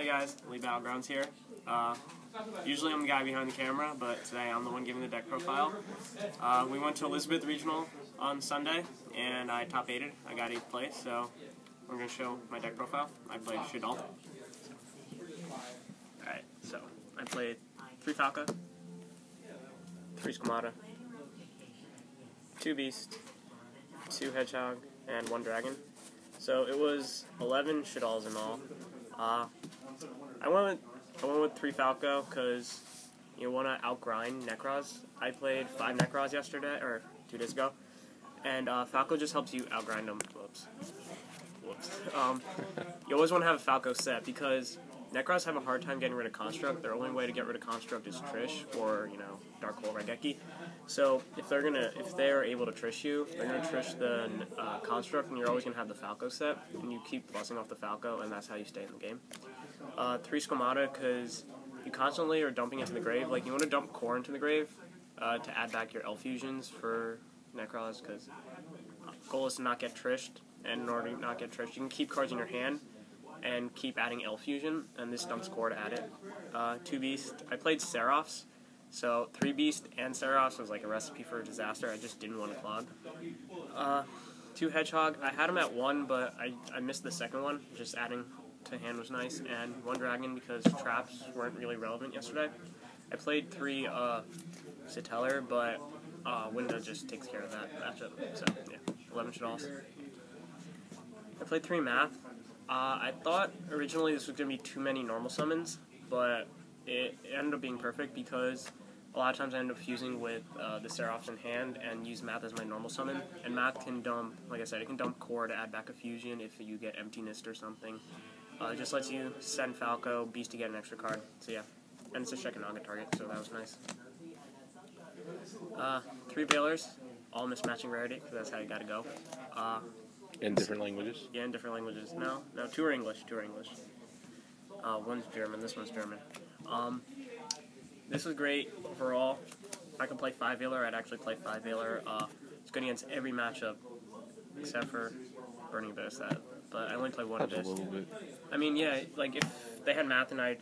Hey guys, Lee Battlegrounds here. Usually I'm the guy behind the camera, but today I'm the one giving the deck profile. We went to Elizabeth Regional on Sunday, and I top 8'd. I got 8th place, so I'm going to show my deck profile. I played Shaddolls. Alright, so I played 3 Falco, 3 Schemata, 2 Beast, 2 Hedgehog, and 1 Dragon. So it was 11 Shaddolls in all. I went with 3 Falco because you want to outgrind Nekroz. I played 5 Nekroz yesterday, or 2 days ago, and Falco just helps you outgrind them. Whoops. You always want to have a Falco set because Nekroz have a hard time getting rid of Construct. Their only way to get rid of Construct is Trish or, Dark Hole Raigeki. So if they're able to Trish you, they're gonna Trish the Construct, and you're always gonna have the Falco set, and you keep plussing off the Falco, and that's how you stay in the game. 3 Schemata because you constantly are dumping into the grave. Like you want to dump core into the grave to add back your L fusions for Nekroz, because goal is to not get Trished, and in order to not get Trished, you can keep cards in your hand and keep adding L fusion, and this dumps core to add it. 2 Beast. I played Seraphs. So 3 Beast and Seraphs was like a recipe for a disaster. I just didn't want to clog. 2 Hedgehog. I had them at 1, but I missed the second one. Just adding to hand was nice. And 1 Dragon because traps weren't really relevant yesterday. I played 3 Satellarknights, but Window just takes care of that matchup. So yeah, 11 Shaddolls. I played 3 Math. I thought originally this was going to be too many normal summons, but it ended up being perfect because a lot of times I end up fusing with the Seraphs in hand and use Math as my normal summon. And Math can dump, like I said, it can dump core to add back a fusion if you get emptiness or something. It just lets you send Falco, Beast to get an extra card. So yeah, and it's a Shaddolls target, so that was nice. 3 Veilers, all mismatching rarity, because that's how you gotta go. In different languages? Yeah, in different languages. No, 2 are English, 2 are English. One's German, this one's German. This was great overall. If I could play 5 Veiler, I'd actually play 5 Veiler. It's good against every matchup except for Burning Abyss, but I only play 1 Abyss. A little bit. I mean, yeah, like if they had Math and I'd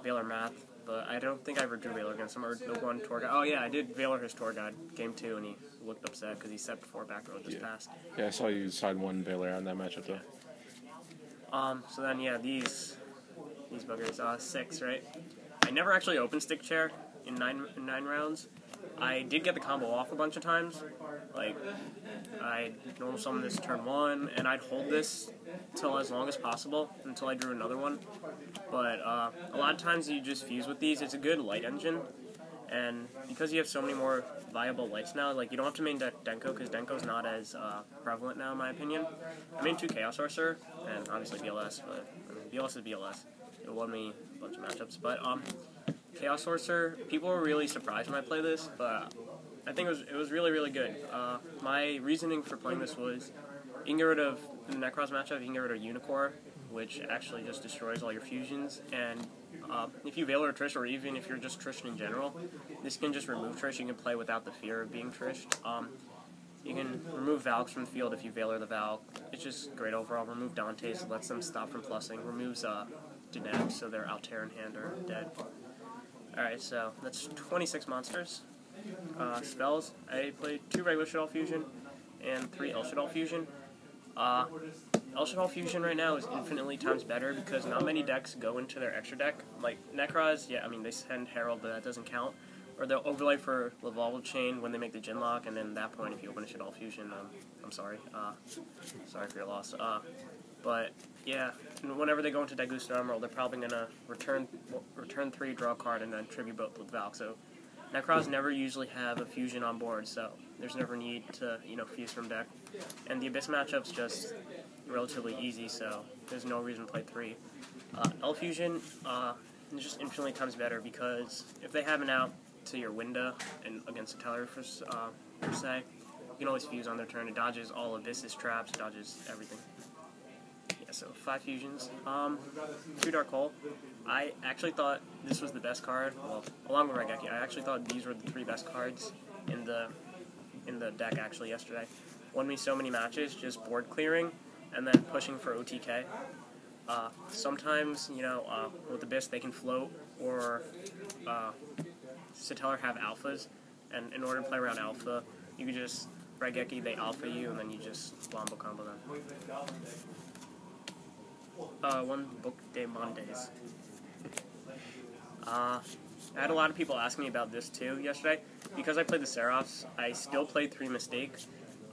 Veiler Math, but I don't think I ever drew Veiler against him, or the 1 tour guide. Oh yeah, I did Veiler his tour guide, game 2, and he looked upset because he set before back row just passed. Yeah, I saw you side 1 Veiler on that matchup though. So then yeah, these buggers, 6, right? I never actually opened Stick Chair in 9 rounds. I did get the combo off a bunch of times. Like, I'd normal summon this turn 1, and I'd hold this till as long as possible until I drew another one. But a lot of times you just fuse with these. It's a good light engine, and because you have so many more viable lights now, like you don't have to main deck Denko, because Denko's not as prevalent now in my opinion. I main 2 Chaos Sorcerer, and obviously BLS, but BLS is BLS. It won me a bunch of matchups, but Chaos Sorcerer, people were really surprised when I played this, but I think it was really, really good. My reasoning for playing this was, you can get rid of, in the Nekroz matchup, you can get rid of Unicore, which actually just destroys all your fusions, and if you Veiler or Trish, or even if you're just Trished in general, this can just remove Trish. You can play without the fear of being Trished. You can remove Valks from the field if you Veiler the Valk. It's just great overall. Remove Dante's, lets them stop from plussing. Removes Dynamic, so their Altair in hand are dead. Alright, so that's 26 monsters. Spells, I played 2 regular Shaddolls Fusion and 3 El Shaddolls Fusion. El Shaddolls Fusion right now is infinitely times better because not many decks go into their extra deck. Like Nekroz, yeah, I mean they send Herald, but that doesn't count. Or they'll overlay for Laval Chain when they make the Genlock, and then at that point, if you open a Shaddolls Fusion, I'm sorry. Sorry for your loss. But yeah, whenever they go into Dagusta Emerald, they're probably gonna return 3, draw a card, and then tribute both with Valk. So Nekroz never usually have a fusion on board, so there's never need to fuse from deck. And the Abyss matchup's just relatively easy, so there's no reason to play 3. L fusion is just infinitely times better because if they have an out to your window and against a Teller per se, you can always fuse on their turn. It dodges all Abyss's traps, dodges everything. Yeah, so 5 fusions. 2 Dark Hole. I actually thought this was the best card. Well, along with Raigeki, I actually thought these were the 3 best cards in the deck actually yesterday. Won me so many matches, just board clearing and then pushing for OTK. Sometimes, with Abyss they can float, or Satellar have alphas, and in order to play around alpha, you can just Raigeki, they alpha you, and then you just wombo combo them. One book day Mondays. I had a lot of people asking me about this too yesterday. Because I played the Seraphs, I still played 3 Mistake.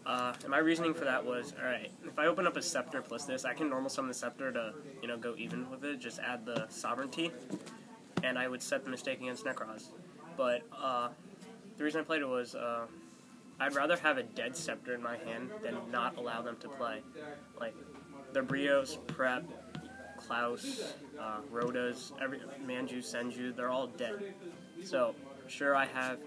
And my reasoning for that was, alright, if I open up a Scepter plus this, I can normal summon the Scepter to, go even with it, just add the Sovereignty, and I would set the Mistake against Nekroz. But, the reason I played it was, I'd rather have a dead Scepter in my hand than not allow them to play. Like, their Brios, Prep, Klaus, Rhodas, Manju, Senju, they're all dead. So, sure, I have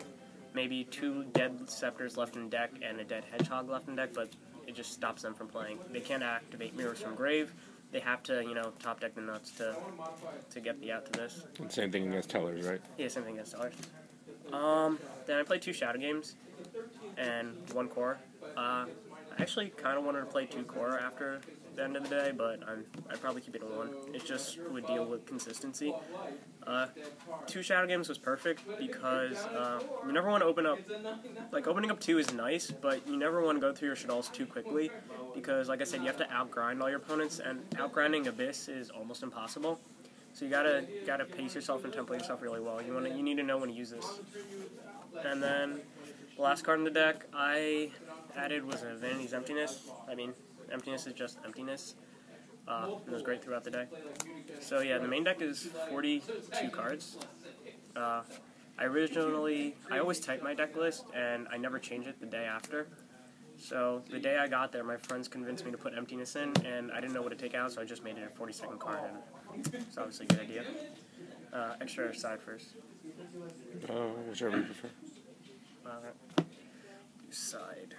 maybe 2 dead Scepters left in deck and a dead Hedgehog left in deck, but it just stops them from playing. They can't activate Mirrors from Grave. They have to, top deck the nuts to get the out to this. And same thing against Tellers, right? Yeah, same thing against Tellers. Then I played 2 Shadow Games and 1 Core. I actually kind of wanted to play 2 Core after the end of the day, but I'd probably keep it at 1. It just would deal with consistency. 2 Shadow Games was perfect because you never want to open up, like opening up 2 is nice, but you never want to go through your Shaddolls too quickly because, like I said, you have to outgrind all your opponents, and outgrinding Abyss is almost impossible. So you gotta pace yourself and template yourself really well. You need to know when to use this. And then the last card in the deck I added was a Vanity's Emptiness. I mean, emptiness is just emptiness. It was great throughout the day. So yeah, the main deck is 42 cards. I always type my deck list, and I never change it the day after. So the day I got there, my friends convinced me to put emptiness in, and I didn't know what to take out, so I just made it a 42nd card, and it's obviously a good idea. Extra side first. Whichever you prefer. Side.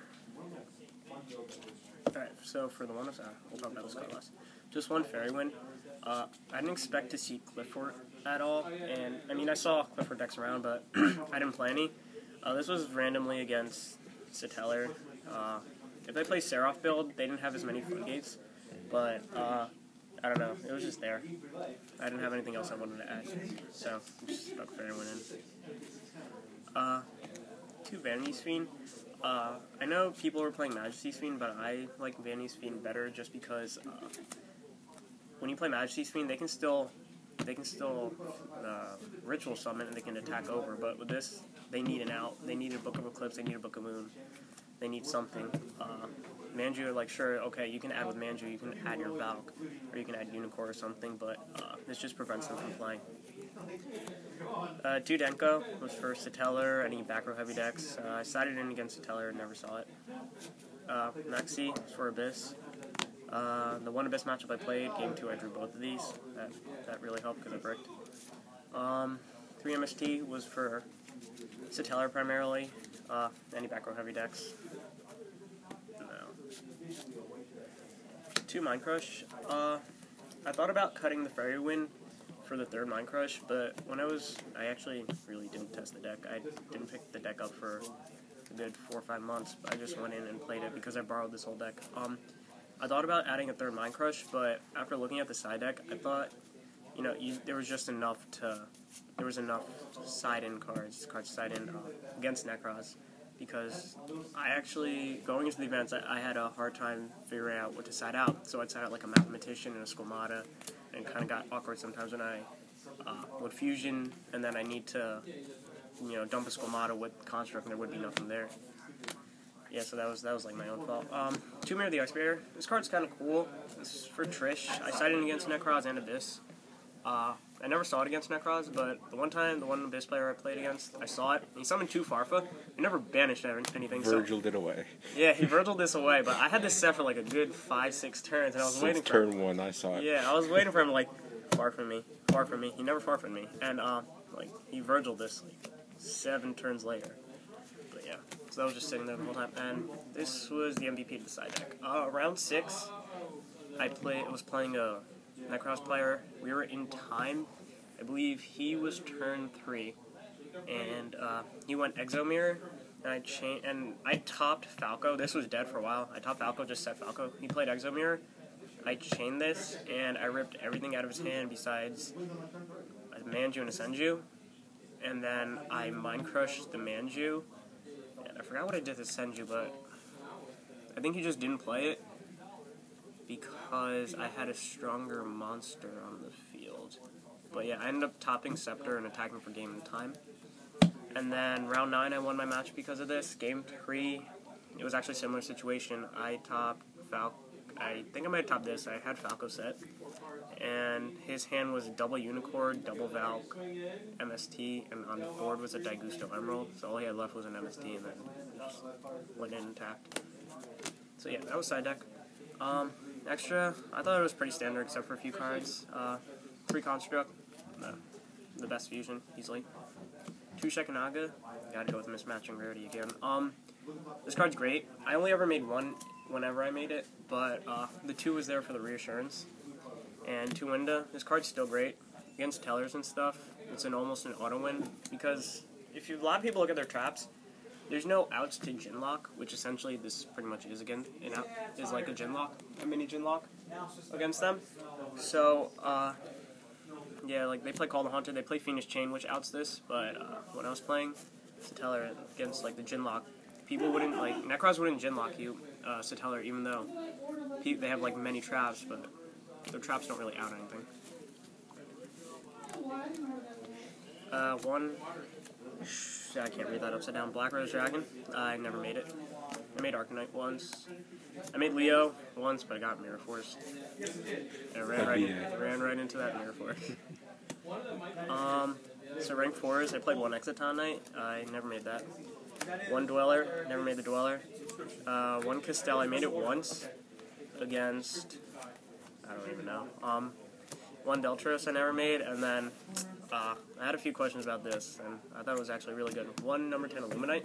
Alright, so for the one, we'll talk about this card last. Just 1 Fairy Wind. I didn't expect to see Clifford at all, and I mean, I saw Clifford decks around, but I didn't play any. This was randomly against Satellar. If I play Seraph build, they didn't have as many floodgates, but I don't know, it was just there. I didn't have anything else I wanted to add, so just stuck Fairy Wind in. 2 Vanity's Fiend. I know people were playing Majesty's Fiend, but I like Vanity's Fiend better just because when you play Majesty's Fiend, they can still Ritual Summon and they can attack over, but with this, they need an out. They need a Book of Eclipse, they need a Book of Moon. They need something. Manju, like, sure, okay, you can add with Manju, you can add your Valk, or you can add Unicorn or something, but this just prevents them from playing. 2 Denko was for Satellar, any back row heavy decks. I sided in against Satellar and never saw it. Maxi was for Abyss. The 1 Abyss matchup I played, game 2 I drew both of these. That really helped because I bricked. 3 MST was for Satellar primarily. Any back row heavy decks. No. 2 Mind Crush. I thought about cutting the Fairy Wind for the 3rd Mind Crush, but I actually really didn't test the deck. I didn't pick the deck up for a good 4 or 5 months. I just went in and played it because I borrowed this whole deck. I thought about adding a 3rd Mind Crush, but after looking at the side deck, I thought, there was just enough side-in cards side-in against Nekroz, because I actually, going into the events, I had a hard time figuring out what to side out, so I'd side out like a Mathematician and a Squamata, and it kind of got awkward sometimes when I would fusion, and then I need to, dump a Squamata with Construct, and there would be nothing there. Yeah, so that was like my own fault. 2 Mirror the Ice Barrier. This card's kind of cool. This is for Trish. I sided in against Nekroz and Abyss. I never saw it against Nekroz, but the one Abyss player I played against, I saw it. He summoned 2 Farfa. He never banished anything. Virgiled it away. Yeah, he Virgiled this away, but I had this set for like a good 5-6 turns, and I was waiting for him. turn 1, I saw it. Yeah, I was waiting for him, like, far from me. He never far from me. And, he Virgiled this, like, 7 turns later. But yeah, so that was just sitting there the whole time. And this was the MVP of the side deck. Round 6, I was playing a Nekroz player. We were in time. I believe he was turn 3, and he went Exomirror, and I topped Falco. This was dead for a while. I topped Falco, just set Falco. He played Exomirror. I chained this, and I ripped everything out of his hand besides a Manju and a Senju. And then I Mind Crushed the Manju. And I forgot what I did to Senju, but I think he just didn't play it because I had a stronger monster on the field. But yeah, I ended up topping Scepter and attacking for game and time. And then round 9, I won my match because of this. Game 3, it was actually a similar situation. I topped I think I might have topped this. I had Falco set. And his hand was double Unicorn, double Valk, MST, and on the board was a Daigusto Emerald. So all he had left was an MST, and then just went in and attacked. So yeah, that was side deck. Extra, I thought it was pretty standard except for a few cards. 3 Construct, the best fusion, easily. 2 Shekinaga, gotta go with mismatching rarity again. This card's great. I only ever made 1 whenever I made it, but the 2 was there for the reassurance. And 2 Winda, this card's still great. Against tellers and stuff, it's almost an auto win, because if a lot of people look at their traps, there's no outs to Jinlock, which essentially this pretty much is again, is like a Jinlock, a mini Jinlock against them. So, yeah, like they play Call the Hunter, they play Phoenix Chain, which outs this, but when I was playing Satellar against like the Jinlock, people wouldn't, like, Nekroz wouldn't Jinlock you, Satellar, even though they have like many traps, but their traps don't really out anything. 1, I can't read that upside down, Black Rose Dragon, I never made it. I made Arcanite once. I made Leo once, but I got Mirror Force. I ran right into that Mirror Force. So rank 4s, I played 1 Exciton Knight. I never made that. 1 Dweller, never made the Dweller. 1 Castell, I made it once against, I don't even know. 1 Deltros I never made, and then I had a few questions about this, and I thought it was actually really good. 1 number 10 Illuminite.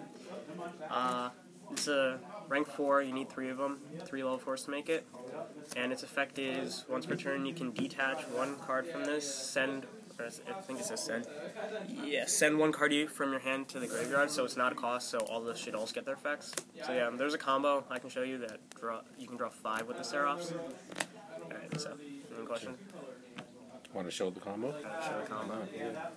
It's a rank 4, you need 3 of them, 3 level 4s to make it. And its effect is, once per turn, you can detach 1 card from this, send, or I think it says send. Yeah, send 1 card from your hand to the graveyard, so it's not a cost, so all the Shaddolls get their effects. So yeah, there's a combo I can show you that you can draw 5 with the Seraphs. Alright, so, any questions? Want to show the combo? Show the combo. Yeah.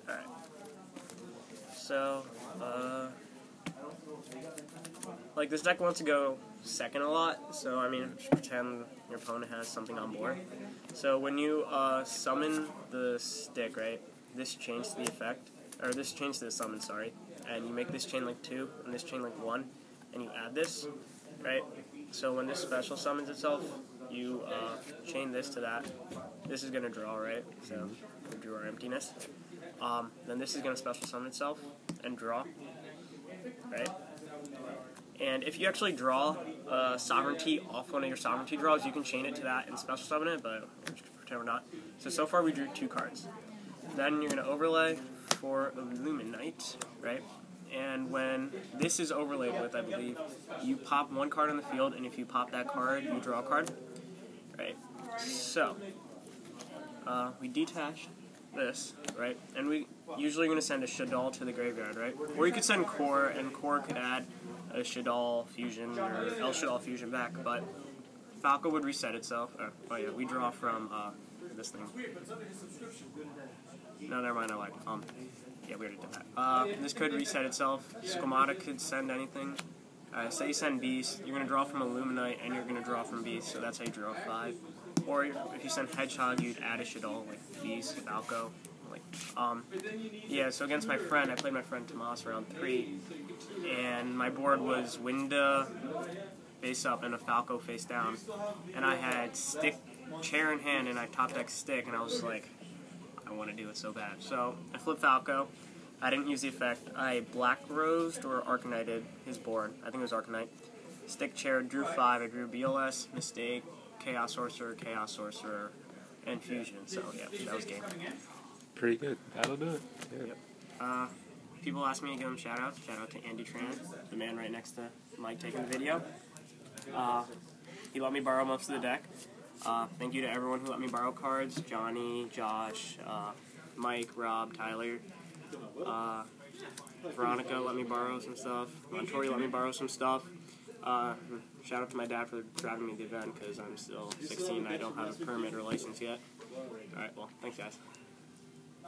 Alright. So, like this deck wants to go second a lot, so I mean, just pretend your opponent has something on board. So when you summon the stick, right, this changes the effect, or this changes the summon, sorry, and you make this chain like 2, and this chain like 1, and you add this, right, so when this special summons itself, you chain this to that. This is going to draw, right, so we drew our emptiness. Then this is going to special summon itself and draw, right? And if you actually draw Sovereignty off one of your Sovereignty draws, you can chain it to that and special summon it, but pretend we're not. So far we drew 2 cards. Then you're going to overlay for Illuminite, right? And when this is overlaid with, I believe, you pop 1 card on the field, and if you pop that card, you draw a card, right? So, we detach this, right? And we usually going to send a Shaddol to the graveyard, right? Or you could send Core, and Core could add a Shaddol fusion or El Shaddol fusion back, but Falco would reset itself. Oh yeah, we draw from this thing. No, never mind, I lied. Yeah, we already did that. This could reset itself. Squamata could send anything. Say you send Beast, you're going to draw from Illuminite, and you're going to draw from Beast, so that's how you draw 5. Or if you send Hedgehog, you'd add a Shaddol, like Beast, Falco. Yeah, so against my friend, I played my friend Tomas round 3, and my board was Winda face up and a Falco face down, and I had stick chair in hand, and I top deck stick, and I was like, I want to do it so bad. So I flipped Falco. I didn't use the effect. I Black Rosed or Arcanited his board. I think it was Arcanite. Stick chair, drew 5. I drew BLS, Mistake, Chaos Sorcerer, and Fusion. So yeah, that was game. Pretty good. That'll do it. Yeah. Yep. People ask me to give him shout-outs. Shout out to Andy Tran, the man right next to Mike taking the video. He let me borrow most of the deck. Thank you to everyone who let me borrow cards. Johnny, Josh, Mike, Rob, Tyler. Veronica let me borrow some stuff. Montori let me borrow some stuff. Shout out to my dad for driving me to the event because I'm still 16 and I don't have a permit or license yet. Alright, well, thanks guys.